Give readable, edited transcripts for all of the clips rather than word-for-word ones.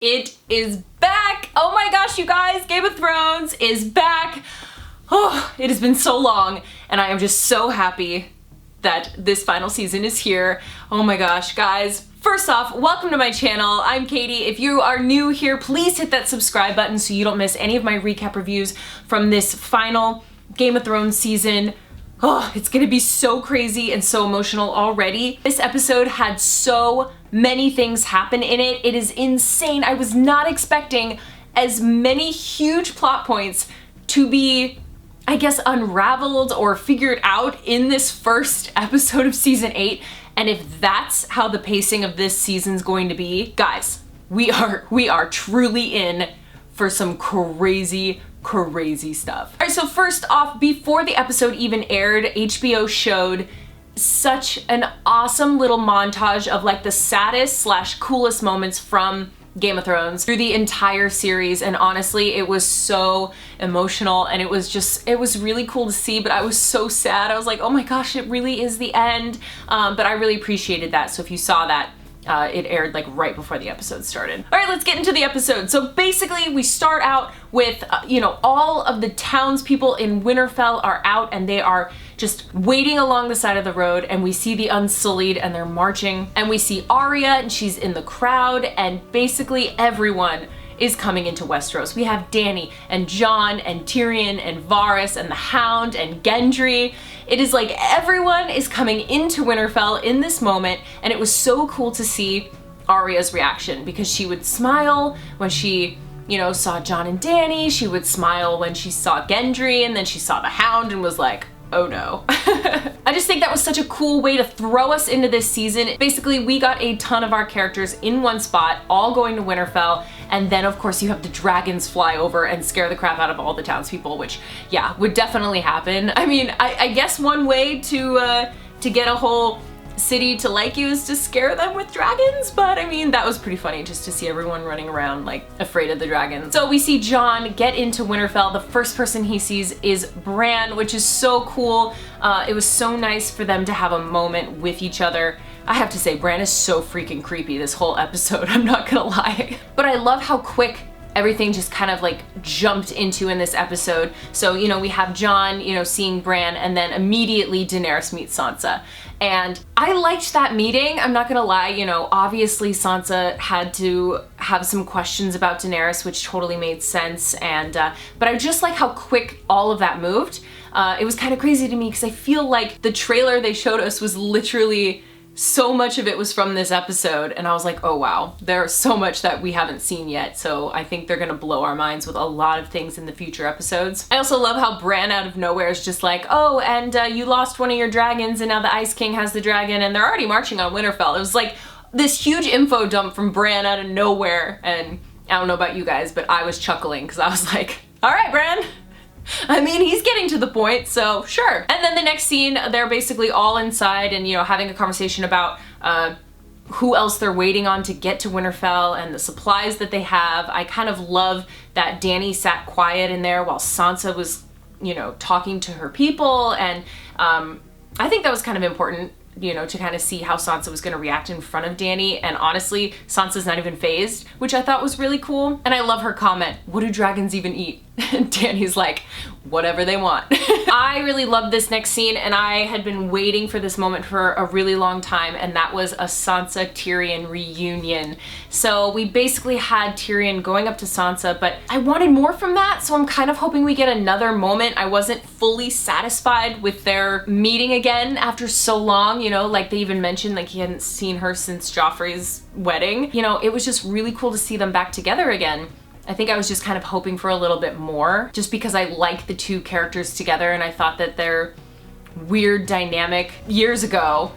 It is back! Oh my gosh, you guys, Game of Thrones is back! Oh, it has been so long, and I am just so happy that this final season is here. Oh my gosh, guys. First off, welcome to my channel. I'm Katie. If you are new here, please hit that subscribe button so you don't miss any of my recap reviews from this final Game of Thrones season. Oh, it's gonna be so crazy and so emotional already. This episode had so many things happen in it. It is insane. I was not expecting as many huge plot points to be, I guess, unraveled or figured out in this first episode of season 8. And if that's how the pacing of this season's going to be, guys, we are truly in for some crazy stuff. All right, so first off, before the episode even aired, HBO showed such an awesome little montage of like the saddest / coolest moments from Game of Thrones through the entire series, and honestly it was so emotional and it was really cool to see, but I was so sad. I was like, oh my gosh, it really is the end, but I really appreciated that. So if you saw that, it aired like right before the episode started. All right, let's get into the episode. So basically we start out with, all of the townspeople in Winterfell are out and they are just waiting along the side of the road, and we see the Unsullied and they're marching, and we see Arya and she's in the crowd, and basically everyone is coming into Westeros. We have Dany and Jon and Tyrion and Varys and the Hound and Gendry. It is like everyone is coming into Winterfell in this moment, and it was so cool to see Arya's reaction, because she would smile when she, saw Jon and Dany, she would smile when she saw Gendry, and then she saw the Hound and was like, oh no. I just think that was such a cool way to throw us into this season. Basically, we got a ton of our characters in one spot, all going to Winterfell, and then of course you have the dragons fly over and scare the crap out of all the townspeople, which, yeah, would definitely happen. I mean, I guess one way to get a whole city to like you is to scare them with dragons, but I mean, that was pretty funny just to see everyone running around like afraid of the dragons. So we see Jon get into Winterfell. The first person he sees is Bronn, which is so cool. It was so nice for them to have a moment with each other. I have to say, Bronn is so freaking creepy this whole episode, I'm not gonna lie. But I love how quick everything just kind of like jumped into in this episode. So, we have Jon, seeing Bronn, and then immediately Daenerys meets Sansa. And I liked that meeting, I'm not gonna lie. Obviously Sansa had to have some questions about Daenerys, which totally made sense, and but I just like how quick all of that moved. It was kind of crazy to me because I feel like the trailer they showed us was literally, so much of it was from this episode, and I was like, oh wow, there's so much that we haven't seen yet, so I think they're gonna blow our minds with a lot of things in the future episodes. I also love how Bronn out of nowhere is just like, oh, and you lost one of your dragons, and now the Ice King has the dragon, and they're already marching on Winterfell. It was like this huge info dump from Bronn out of nowhere, and I don't know about you guys, but I was chuckling because I was like, all right, Bronn. I mean, he's getting to the point, so sure. And then the next scene, they're basically all inside and, having a conversation about who else they're waiting on to get to Winterfell and the supplies that they have. I kind of love that Dany sat quiet in there while Sansa was, talking to her people, and I think that was kind of important, to kind of see how Sansa was going to react in front of Dany, and honestly, Sansa's not even phased, which I thought was really cool. And I love her comment, what do dragons even eat? And Dany's like, whatever they want. I really loved this next scene, and I had been waiting for this moment for a really long time, and that was a Sansa-Tyrion reunion. So we basically had Tyrion going up to Sansa, but I wanted more from that, so I'm kind of hoping we get another moment. I wasn't fully satisfied with their meeting again after so long, like they even mentioned like he hadn't seen her since Joffrey's wedding. It was just really cool to see them back together again. I think I was just kind of hoping for a little bit more, just because I like the two characters together, and I thought that their weird dynamic years ago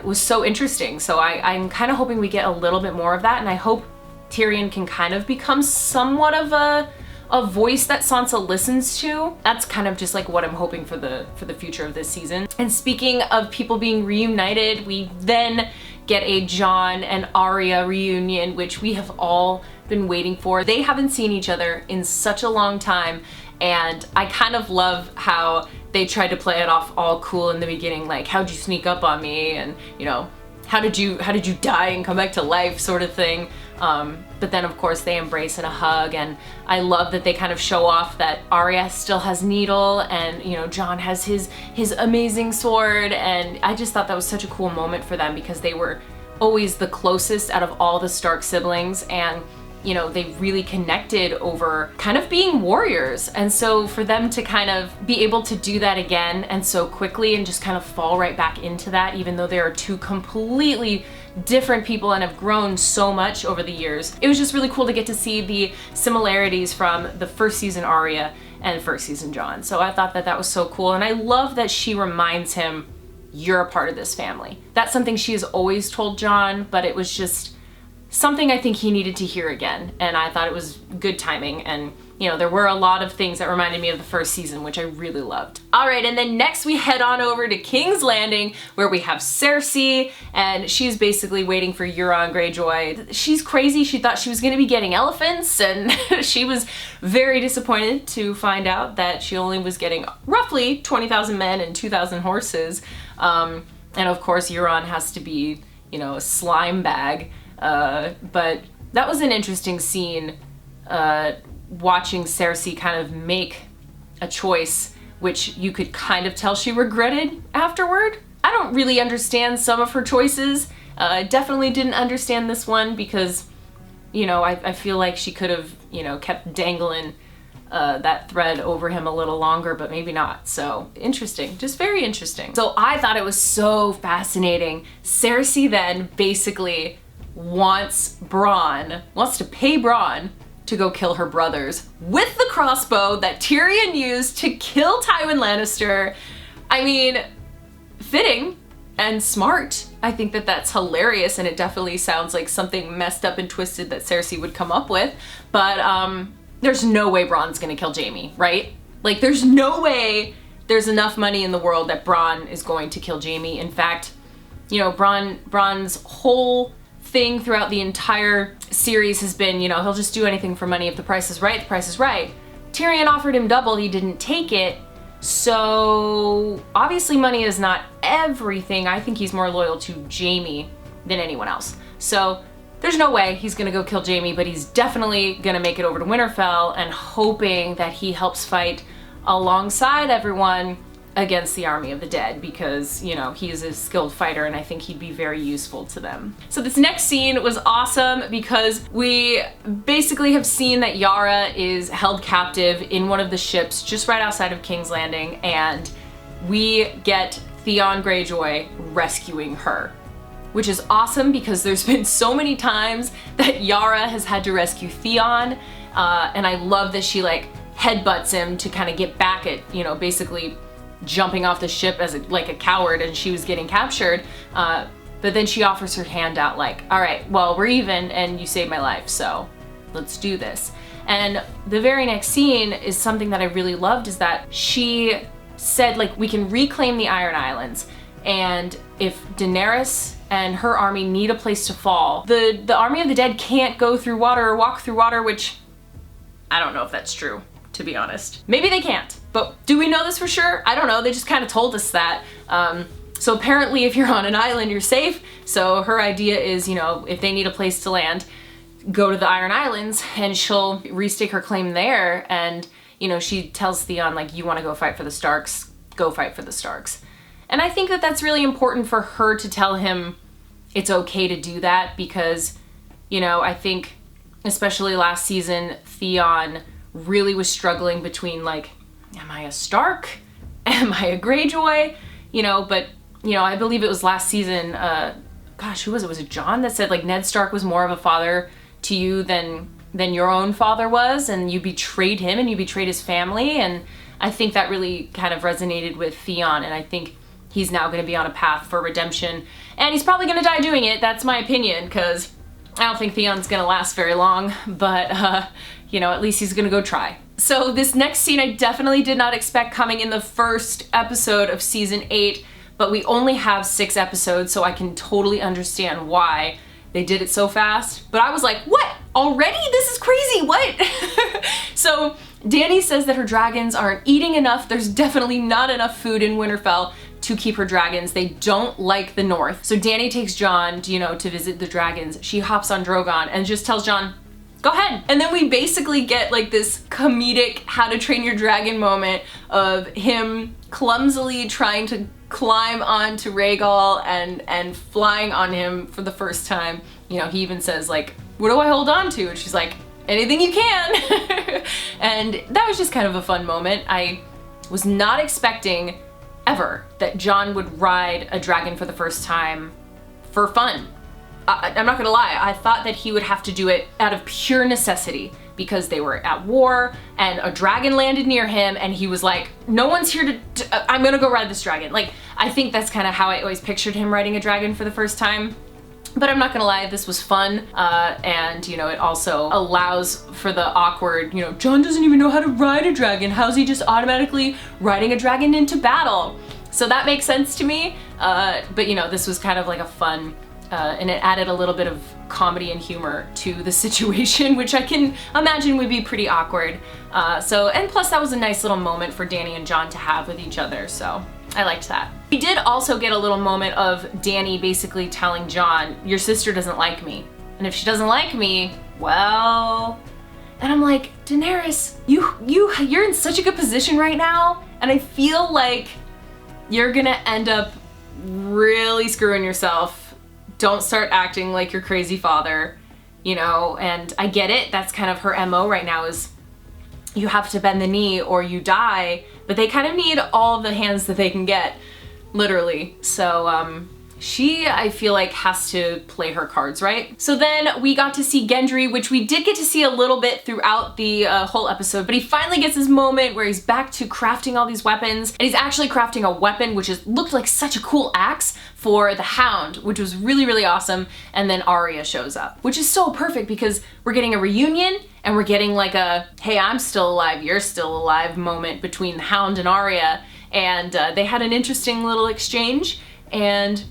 was so interesting. So I'm kind of hoping we get a little bit more of that, and I hope Tyrion can kind of become somewhat of a voice that Sansa listens to. That's kind of just like what I'm hoping for the future of this season. And speaking of people being reunited, we then get a Jon and Aria reunion, which we have all been waiting for. They haven't seen each other in such a long time, and I kind of love how they tried to play it off all cool in the beginning, like, how'd you sneak up on me, and how did you die and come back to life, sort of thing. But then of course they embrace in a hug, and I love that they kind of show off that Arya still has Needle, and you know, Jon has his amazing sword, and I just thought that was such a cool moment for them because they were always the closest out of all the Stark siblings, and you know, they really connected over kind of being warriors. And so for them to kind of be able to do that again and so quickly and just kind of fall right back into that, even though they are two completely different people and have grown so much over the years, it was just really cool to get to see the similarities from the first season Arya and first season Jon. So I thought that that was so cool, and I love that she reminds him, you're a part of this family. That's something she has always told Jon, but it was just something I think he needed to hear again, and I thought it was good timing. And you know, there were a lot of things that reminded me of the first season, which I really loved. All right, and then next we head on over to King's Landing, where we have Cersei, and she's basically waiting for Yara Greyjoy. She's crazy. She thought she was gonna be getting elephants, and she was very disappointed to find out that she only was getting roughly 20,000 men and 2,000 horses. And of course, Euron has to be, you know, a slime bag. But that was an interesting scene, watching Cersei kind of make a choice which you could kind of tell she regretted afterward. I don't really understand some of her choices. Definitely didn't understand this one because, you know, I feel like she could have, you know, kept dangling that thread over him a little longer, but maybe not. So interesting, just very interesting. So I thought it was so fascinating. Cersei then basically wants to pay Bronn to go kill her brothers with the crossbow that Tyrion used to kill Tywin Lannister. I mean, fitting and smart. I think that that's hilarious, and it definitely sounds like something messed up and twisted that Cersei would come up with, but there's no way Bronn's gonna kill Jaime, right? Like, there's no way there's enough money in the world that Bronn is going to kill Jaime. In fact, you know, Bronn's whole thing throughout the entire series has been, you know, he'll just do anything for money. If the price is right, the price is right. Tyrion offered him double, he didn't take it. So obviously money is not everything. I think he's more loyal to Jaime than anyone else. So there's no way he's gonna go kill Jaime, but he's definitely gonna make it over to Winterfell and hoping that he helps fight alongside everyone against the army of the dead, because, you know, he is a skilled fighter and I think he'd be very useful to them. So this next scene was awesome because we basically have seen that Yara is held captive in one of the ships just right outside of King's Landing, and we get Theon Greyjoy rescuing her, which is awesome because there's been so many times that Yara has had to rescue Theon, and I love that she like headbutts him to kind of get back at, you know, basically jumping off the ship as like a coward, and she was getting captured, but then she offers her hand out like, all right, well, we're even and you saved my life, so let's do this. And the very next scene is something that I really loved, is that she said, like, we can reclaim the Iron Islands, and if Daenerys and her army need a place to fall, the army of the dead can't go through water or walk through water, which I don't know if that's true, to be honest. Maybe they can't, but do we know this for sure? I don't know, they just kind of told us that. So apparently if you're on an island, you're safe. So her idea is, you know, if they need a place to land, go to the Iron Islands, and she'll restake her claim there. And, you know, she tells Theon, like, you want to go fight for the Starks, go fight for the Starks. And I think that that's really important for her to tell him it's okay to do that, because, you know, I think especially last season, Theon really was struggling between, like, am I a Stark? Am I a Greyjoy? You know, but, you know, I believe it was last season, gosh, who was it? Was it Jon that said, like, Ned Stark was more of a father to you than your own father was, and you betrayed him and you betrayed his family? And I think that really kind of resonated with Theon, and I think he's now going to be on a path for redemption, and he's probably going to die doing it. That's my opinion, because I don't think Theon's going to last very long, but, you know, at least he's going to go try. So this next scene I definitely did not expect coming in the first episode of season 8, but we only have 6 episodes, so I can totally understand why they did it so fast. But I was like, what? Already? This is crazy, what? So Dany says that her dragons aren't eating enough. There's definitely not enough food in Winterfell to keep her dragons. They don't like the north. So Dany takes Jon, to visit the dragons. She hops on Drogon and just tells Jon, go ahead. And then we basically get like this comedic How to Train Your Dragon moment of him clumsily trying to climb onto Rhaegal and flying on him for the first time. He even says like, what do I hold on to? And she's like, anything you can. And that was just kind of a fun moment. I was not expecting ever that Jon would ride a dragon for the first time for fun. I'm not gonna lie, I thought that he would have to do it out of pure necessity because they were at war and a dragon landed near him and he was like, no one's here I'm gonna go ride this dragon. Like, I think that's kind of how I always pictured him riding a dragon for the first time. But I'm not gonna lie, this was fun, and it also allows for the awkward, Jon doesn't even know how to ride a dragon. How's he just automatically riding a dragon into battle? So that makes sense to me, but this was kind of like a fun, and it added a little bit of comedy and humor to the situation, which I can imagine would be pretty awkward. And plus that was a nice little moment for Dany and Jon to have with each other, so I liked that. We did also get a little moment of Dany basically telling Jon, your sister doesn't like me. And if she doesn't like me, well... And I'm like, Daenerys, you're in such a good position right now, and I feel like you're gonna end up really screwing yourself. Don't start acting like your crazy father, and I get it. That's kind of her MO right now is you have to bend the knee or you die, but they kind of need all the hands that they can get, literally. So she, I feel like, has to play her cards right. So then we got to see Gendry, which we did get to see a little bit throughout the whole episode, but he finally gets his moment where he's back to crafting all these weapons, and he's actually crafting a weapon which looked like such a cool axe for the Hound, which was really, really awesome. And then Arya shows up, which is so perfect because we're getting a reunion and we're getting like a, hey, I'm still alive, you're still alive moment between the Hound and Arya. And they had an interesting little exchange, and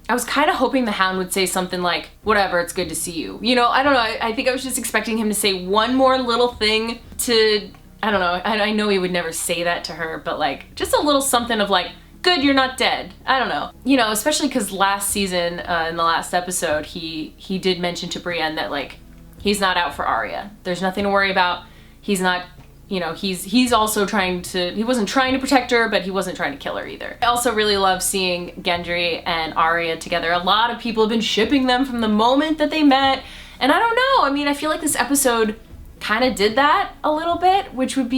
I was kind of hoping the Hound would say something like, whatever, it's good to see you. I don't know, I think I was just expecting him to say one more little thing to, I don't know, I know he would never say that to her, but like, just a little something of like, good, you're not dead. I don't know. Especially because last season, in the last episode, he did mention to Brienne that like, he's not out for Arya. There's nothing to worry about. He's not, he's also he wasn't trying to protect her, but he wasn't trying to kill her either. I also really love seeing Gendry and Arya together. A lot of people have been shipping them from the moment that they met, and I don't know, I feel like this episode kind of did that a little bit, which would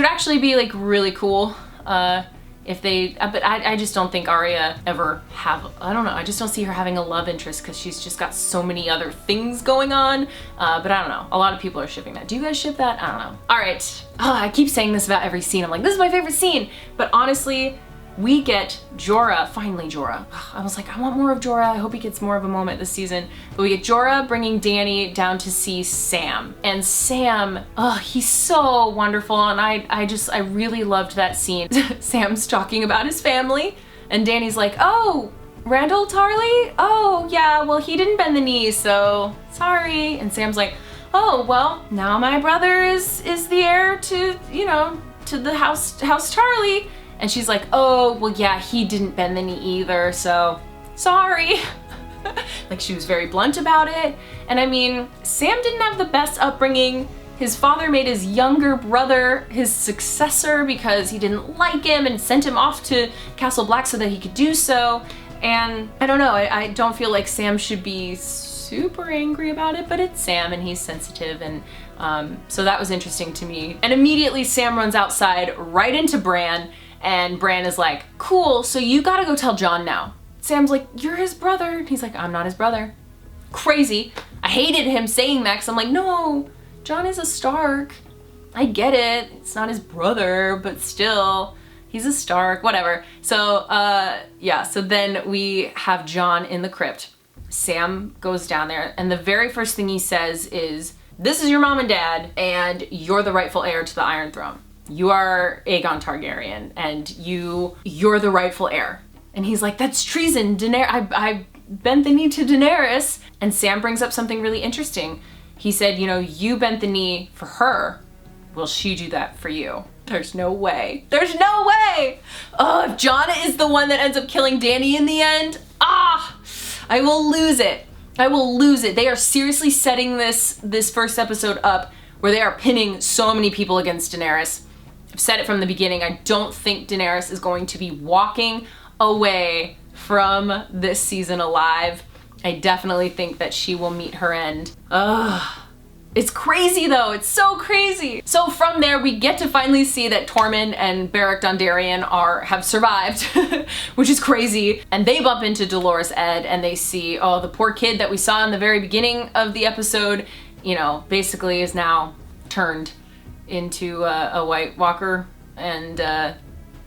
actually be like really cool. If they, but I just don't think Arya ever I don't know, I just don't see her having a love interest because she's just got so many other things going on, but I don't know, a lot of people are shipping that. Do you guys ship that? I don't know. All right, I keep saying this about every scene, I'm like, this is my favorite scene, but honestly, we get Jorah, finally Jorah. I was like, I want more of Jorah. I hope he gets more of a moment this season. But we get Jorah bringing Dany down to see Sam. And Sam, he's so wonderful. And I really loved that scene. Sam's talking about his family. And Dany's like, oh, Randall Tarley? Oh, yeah, well, he didn't bend the knee, so sorry. And Sam's like, oh, well, now my brother is the heir to, to the house Tarley. And she's like, oh, well, yeah, he didn't bend the knee either, so sorry. Like, she was very blunt about it. And Sam didn't have the best upbringing. His father made his younger brother his successor because he didn't like him and sent him off to Castle Black so that he could do so. And I don't know, I don't feel like Sam should be super angry about it, but it's Sam and he's sensitive, and so that was interesting to me. And immediately Sam runs outside right into Bran, and Bran is like, cool, so you gotta go tell Jon now. Sam's like, you're his brother. And he's like, I'm not his brother. Crazy. I hated him saying that because I'm like, no, Jon is a Stark. I get it. It's not his brother, but still, he's a Stark, whatever. So, yeah, so then we have Jon in the crypt. Sam goes down there, and the very first thing he says is, this is your mom and dad, and you're the rightful heir to the Iron Throne. You are Aegon Targaryen, and you're the rightful heir. And he's like, that's treason, I bent the knee to Daenerys. And Sam brings up something really interesting. He said, you bent the knee for her. will she do that for you? There's no way. There's no way! Oh, if Jon is the one that ends up killing Dany in the end, I will lose it. I will lose it. They are seriously setting this first episode up where they are pinning so many people against Daenerys. I've said it from the beginning, I don't think Daenerys is going to be walking away from this season alive. I definitely think that she will meet her end. Ugh. It's crazy though, it's so crazy. So from there we get to finally see that Tormund and Beric Dondarrion have survived, which is crazy. And they bump into Dolorous Edd and they see, oh, the poor kid that we saw in the very beginning of the episode, you know, basically is now turned into a White Walker, and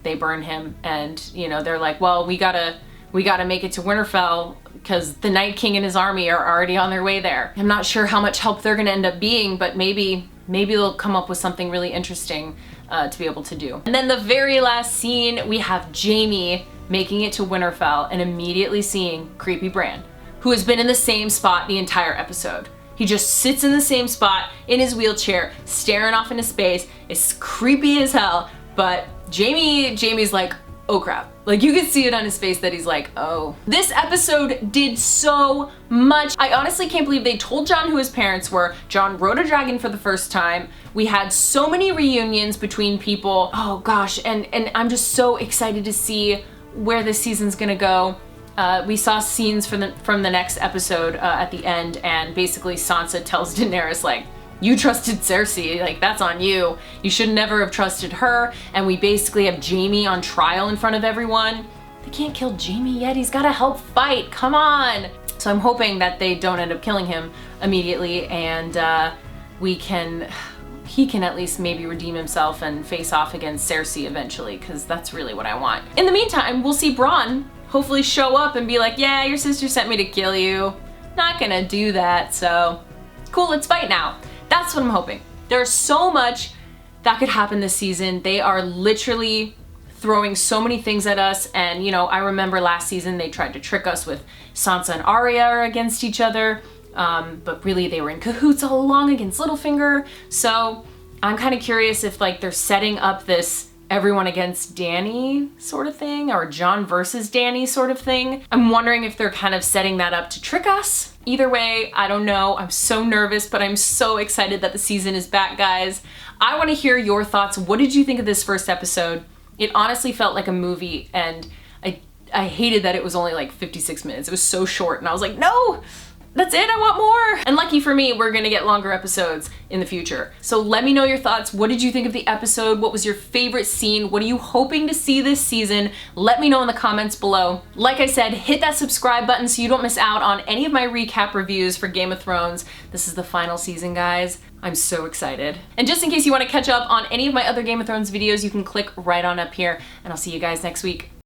they burn him. And, you know, they're like, well, we gotta make it to Winterfell because the Night King and his army are already on their way there. I'm not sure how much help they're gonna end up being, but maybe they'll come up with something really interesting to be able to do. And then the very last scene, we have Jaime making it to Winterfell and immediately seeing creepy Bran, who has been in the same spot the entire episode. He just sits in the same spot in his wheelchair, staring off into space. It's creepy as hell, but Jaime's like, oh crap. Like, you can see it on his face that he's like, oh. This episode did so much. I honestly can't believe they told Jon who his parents were. Jon rode a dragon for the first time. We had so many reunions between people. Oh gosh, and I'm just so excited to see where this season's gonna go. We saw scenes from the next episode at the end, and basically Sansa tells Daenerys, like, you trusted Cersei, like, that's on you. You should never have trusted her. And we basically have Jaime on trial in front of everyone. They can't kill Jaime yet, he's gotta help fight, come on. So I'm hoping that they don't end up killing him immediately, and he can at least maybe redeem himself and face off against Cersei eventually, because that's really what I want. In the meantime, we'll see Bronn hopefully show up and be like, yeah, your sister sent me to kill you. Not gonna do that, so cool, let's fight now. That's what I'm hoping. There's so much that could happen this season. They are literally throwing so many things at us, and you know, I remember last season they tried to trick us with Sansa and Arya are against each other, but really they were in cahoots all along against Littlefinger. So I'm kind of curious if like they're setting up this everyone against Dany sort of thing, or Jon versus Dany sort of thing. I'm wondering if they're kind of setting that up to trick us. Either way, I don't know. I'm so nervous, but I'm so excited that the season is back, guys. I want to hear your thoughts. What did you think of this first episode? It honestly felt like a movie, and I hated that it was only like 56 minutes. It was so short, and I was like, no! That's it, I want more! And lucky for me, we're gonna get longer episodes in the future. So let me know your thoughts. What did you think of the episode? What was your favorite scene? What are you hoping to see this season? Let me know in the comments below. Like I said, hit that subscribe button so you don't miss out on any of my recap reviews for Game of Thrones. This is the final season, guys. I'm so excited. And just in case you want to catch up on any of my other Game of Thrones videos, you can click right on up here, and I'll see you guys next week.